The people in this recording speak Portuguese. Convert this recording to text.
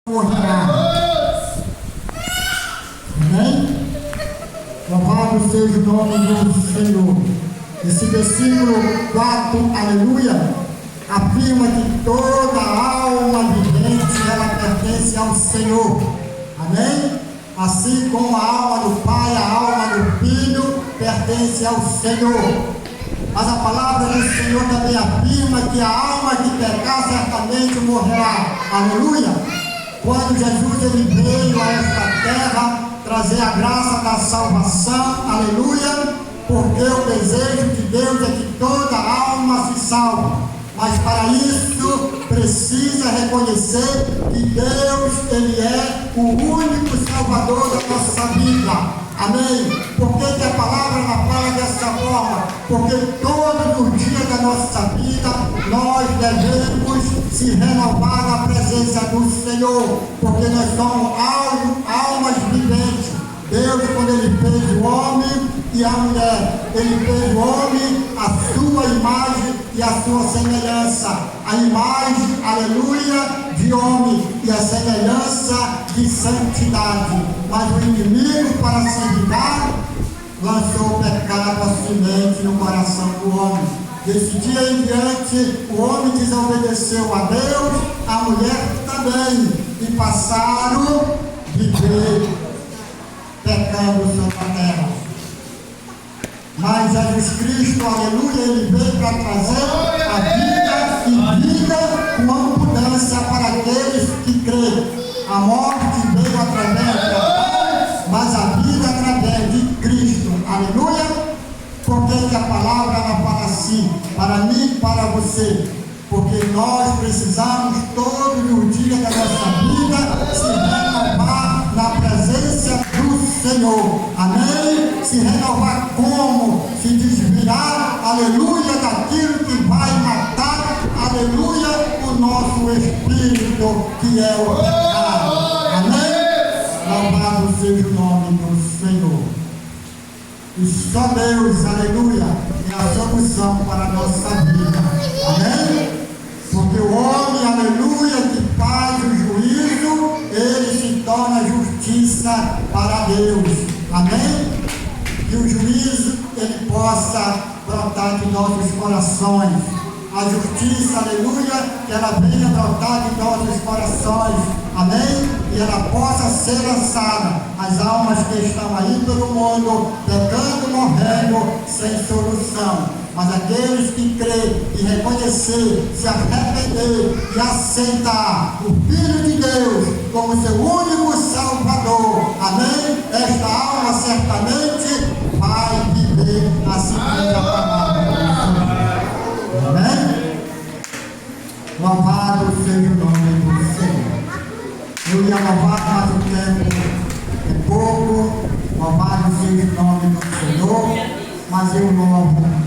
morrerá. Amém? Louvado seja o nome do Senhor. Esse versículo 4, aleluia, afirma que toda alma vivente, ela pertence ao Senhor. Amém? Assim como a alma do Pai, a alma do Filho pertence ao Senhor. Mas a palavra do Senhor também afirma que a alma que pecar certamente morrerá. Aleluia! Quando Jesus ele veio a esta terra trazer a graça da salvação, aleluia, porque o desejo de Deus é que toda alma se salve. Mas para isso precisa reconhecer que Deus ele é o único Salvador da nossa vida. Amém? Por que a palavra não fala dessa forma? Porque todos os dias da nossa vida nós devemos se renovar na presença do Senhor, porque nós somos almas viventes. Deus, quando ele fez o homem e a mulher, ele fez o homem a sua imagem e a sua semelhança. A imagem, aleluia, de homem e a semelhança de santidade. Mas o inimigo, para se vingar, lançou o pecado, a semente no coração do homem. Desse dia em diante, o homem desobedeceu a Deus, a mulher também, e passaram a viver pecando sobre a terra. Mas Jesus Cristo, aleluia, ele veio para trazer a vida e vida com abundância para aqueles que creem. A morte veio através da mas a vida através de Cristo. Aleluia! Porque a palavra ela fala assim, para mim e para você. Porque nós precisamos todos os dias da nossa vida se renovar na presença do Senhor. Amém? Se renovar como? Se desviar, aleluia, daquilo que vai matar, aleluia, o nosso espírito, que é o pecado. Amém? Louvado seja o nome do Senhor. E só Deus, aleluia, é a solução para a nossa vida. Amém? Porque o homem, aleluia, que faz o juízo, ele se torna justiça para Deus. Amém? Que o juízo, ele possa brotar de nossos corações. A justiça, aleluia, que ela venha brotar de nossos corações. Amém? E ela possa ser lançada às almas que estão aí pelo mundo, pecando, morrendo, sem solução. Mas aqueles que creem e reconhecer, se arrepender e aceitar o Filho de Deus como seu único Salvador, amém? Esta alma certamente vai viver a segunda palavra do Senhor. Amém? Louvado seja o nome do Senhor. Eu ia louvar, mas o tempo é pouco. Louvado seja o nome do Senhor, mas eu louvo